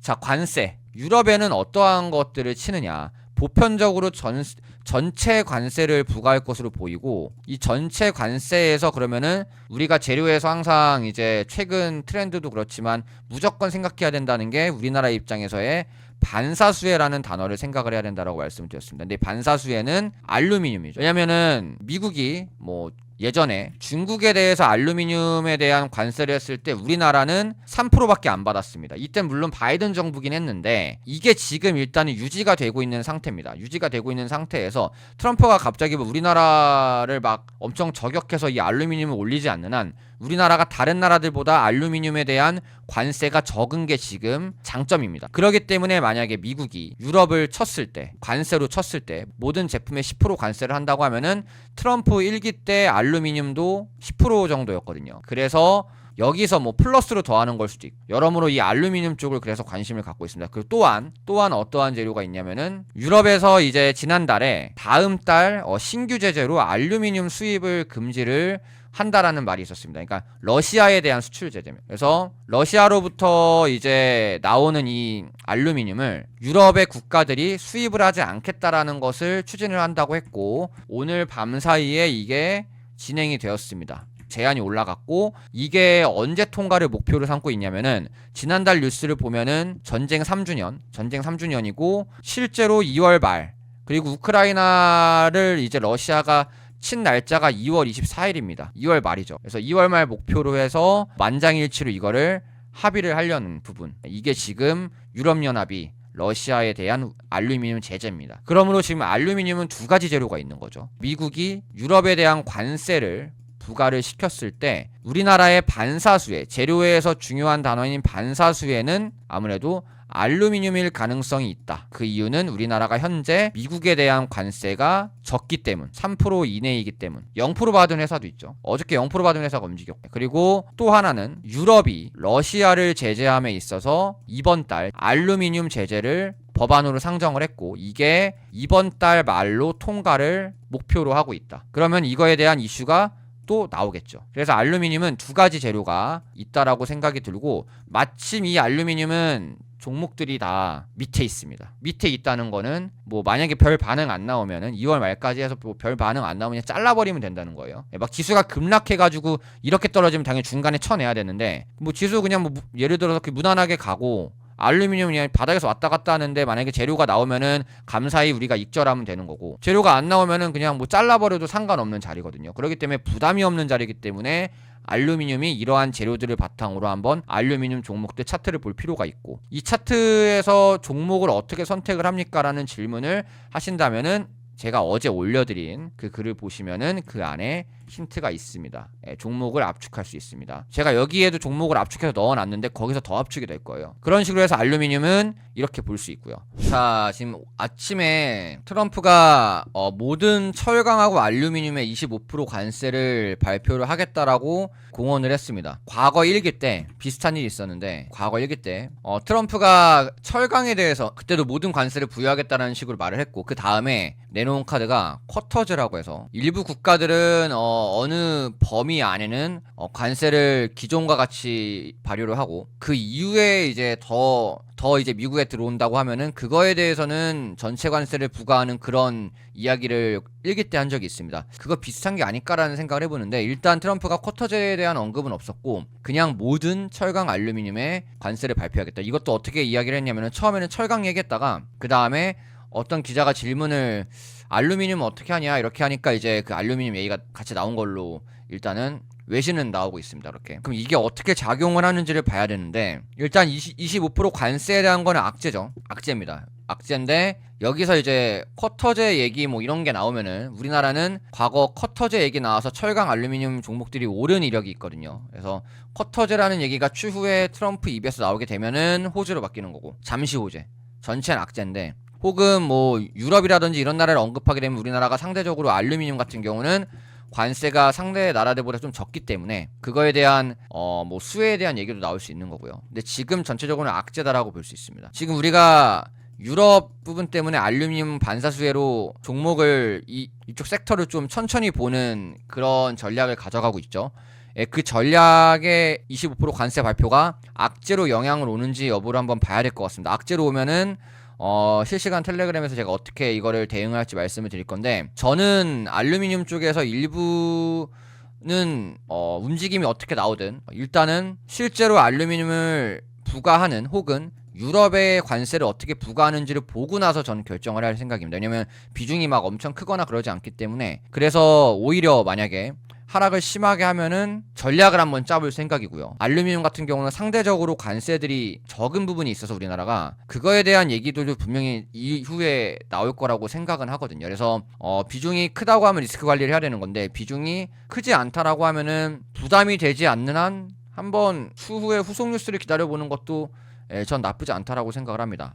자, 관세. 유럽에는 어떠한 것들을 치느냐. 보편적으로 전체 관세를 부과할 것으로 보이고, 이 전체 관세에서 그러면은 우리가 재료에서 항상 이제 최근 트렌드도 그렇지만 무조건 생각해야 된다는 게 우리나라 입장에서의 반사수혜라는 단어를 생각을 해야 된다라고 말씀을 드렸습니다. 근데 반사수혜는 알루미늄이죠. 왜냐면은 미국이 뭐 예전에 중국에 대해서 알루미늄에 대한 관세를 했을 때 우리나라는 3%밖에 안 받았습니다. 이때 물론 바이든 정부긴 했는데 이게 지금 일단은 유지가 되고 있는 상태입니다. 유지가 되고 있는 상태에서 트럼프가 갑자기 우리나라를 막 엄청 저격해서 이 알루미늄을 올리지 않는 한 우리나라가 다른 나라들보다 알루미늄에 대한 관세가 적은 게 지금 장점입니다. 그렇기 때문에 만약에 미국이 유럽을 쳤을 때, 관세로 쳤을 때 모든 제품에 10% 관세를 한다고 하면은 트럼프 1기 때 알루미늄도 10% 정도였거든요. 그래서 여기서 뭐 플러스로 더하는 걸 수도 있고, 여러모로 이 알루미늄 쪽을 그래서 관심을 갖고 있습니다. 그리고 또한 어떠한 재료가 있냐면은 유럽에서 이제 지난달에 다음 달 신규 제재로 알루미늄 수입을 금지를 한다라는 말이 있었습니다. 그러니까 러시아에 대한 수출 제재입니다. 그래서 러시아로부터 이제 나오는 이 알루미늄을 유럽의 국가들이 수입을 하지 않겠다라는 것을 추진을 한다고 했고, 오늘 밤 사이에 이게 진행이 되었습니다. 제안이 올라갔고, 이게 언제 통과를 목표로 삼고 있냐면은 지난달 뉴스를 보면은 전쟁 3주년이고 실제로 2월 말, 그리고 우크라이나를 이제 러시아가 친 날짜가 2월 24일입니다. 2월 말이죠. 그래서 2월 말 목표로 해서 만장일치로 이거를 합의를 하려는 부분. 이게 지금 유럽연합이 러시아에 대한 알루미늄 제재입니다. 그러므로 지금 알루미늄은 두 가지 재료가 있는 거죠. 미국이 유럽에 대한 관세를 부과를 시켰을 때 우리나라의 반사수혜, 재료에서 중요한 단어인 반사수혜는 아무래도 알루미늄일 가능성이 있다. 그 이유는 우리나라가 현재 미국에 대한 관세가 적기 때문, 3% 이내이기 때문. 0% 받은 회사도 있죠. 어저께 0% 받은 회사가 움직였고, 그리고 또 하나는 유럽이 러시아를 제재함에 있어서 이번 달 알루미늄 제재를 법안으로 상정을 했고, 이게 이번 달 말로 통과를 목표로 하고 있다. 그러면 이거에 대한 이슈가 또 나오겠죠. 그래서 알루미늄은 두 가지 재료가 있다라고 생각이 들고, 마침 이 알루미늄은 종목들이 다 밑에 있습니다. 밑에 있다는 거는 뭐 만약에 별 반응 안 나오면은 2월 말까지 해서 뭐 별 반응 안 나오면 잘라버리면 된다는 거예요. 막 지수가 급락해가지고 이렇게 떨어지면 당연히 중간에 쳐내야 되는데, 뭐 지수 그냥 뭐 예를 들어서 무난하게 가고 알루미늄이 그냥 바닥에서 왔다 갔다 하는데 만약에 재료가 나오면은 감사히 우리가 익절하면 되는 거고, 재료가 안 나오면은 그냥 뭐 잘라버려도 상관없는 자리거든요. 그렇기 때문에 부담이 없는 자리이기 때문에 알루미늄이 이러한 재료들을 바탕으로 한번 알루미늄 종목들 차트를 볼 필요가 있고, 이 차트에서 종목을 어떻게 선택을 합니까? 라는 질문을 하신다면은 제가 어제 올려드린 그 글을 보시면은 그 안에 힌트가 있습니다. 종목을 압축할 수 있습니다. 제가 여기에도 종목을 압축해서 넣어놨는데 거기서 더 압축이 될 거예요. 그런 식으로 해서 알루미늄은 이렇게 볼 수 있고요. 자, 지금 아침에 트럼프가 모든 철강하고 알루미늄의 25% 관세를 발표를 하겠다라고 공언을 했습니다. 과거 1기 때 비슷한 일이 있었는데, 과거 1기 때 트럼프가 철강에 대해서 그때도 모든 관세를 부여하겠다는 식으로 말을 했고, 그 다음에 내놓은 카드가 쿼터제라고 해서 일부 국가들은 어느 범위 안에는 관세를 기존과 같이 발효를 하고, 그 이후에 이제 더 이제 미국에 들어온다고 하면은 그거에 대해서는 전체 관세를 부과하는 그런 이야기를 1기 때 한 적이 있습니다. 그거 비슷한 게 아닐까라는 생각을 해보는데, 일단 트럼프가 쿼터제에 대한 언급은 없었고 그냥 모든 철강 알루미늄에 관세를 발표하겠다. 이것도 어떻게 이야기를 했냐면은 처음에는 철강 얘기했다가 그 다음에 어떤 기자가 질문을 알루미늄 어떻게 하냐 이렇게 하니까 이제 그 알루미늄 얘기가 같이 나온 걸로 일단은 외신은 나오고 있습니다. 이렇게. 그럼 이게 어떻게 작용을 하는지를 봐야 되는데, 일단 25% 관세에 대한 거는 악재죠. 악재입니다. 악재인데 여기서 이제 쿼터제 얘기 뭐 이런 게 나오면은 우리나라는 과거 쿼터제 얘기 나와서 철강 알루미늄 종목들이 오른 이력이 있거든요. 그래서 쿼터제라는 얘기가 추후에 트럼프 입에서 나오게 되면은 호주로 바뀌는 거고, 잠시 호재. 전체는 악재인데, 혹은 뭐 유럽이라든지 이런 나라를 언급하게 되면 우리나라가 상대적으로 알루미늄 같은 경우는 관세가 상대 나라들보다 좀 적기 때문에 그거에 대한 뭐 수혜에 대한 얘기도 나올 수 있는 거고요. 근데 지금 전체적으로는 악재다라고 볼 수 있습니다. 지금 우리가 유럽 부분 때문에 알루미늄 반사수혜로 종목을 이쪽 섹터를 좀 천천히 보는 그런 전략을 가져가고 있죠. 그 전략의 25% 관세 발표가 악재로 영향을 오는지 여부를 한번 봐야 될 것 같습니다. 악재로 오면은 실시간 텔레그램에서 제가 어떻게 이거를 대응할지 말씀을 드릴 건데, 저는 알루미늄 쪽에서 일부는 움직임이 어떻게 나오든 일단은 실제로 알루미늄을 부과하는 혹은 유럽의 관세를 어떻게 부과하는지를 보고 나서 저는 결정을 할 생각입니다. 왜냐면 비중이 막 엄청 크거나 그러지 않기 때문에. 그래서 오히려 만약에 하락을 심하게 하면은 전략을 한번 짜볼 생각이고요. 알루미늄 같은 경우는 상대적으로 관세들이 적은 부분이 있어서 우리나라가 그거에 대한 얘기들도 분명히 이후에 나올 거라고 생각은 하거든요. 그래서 비중이 크다고 하면 리스크 관리를 해야 되는 건데, 비중이 크지 않다라고 하면은 부담이 되지 않는 한 한번 추후에 후속 뉴스를 기다려보는 것도 전 나쁘지 않다라고 생각을 합니다.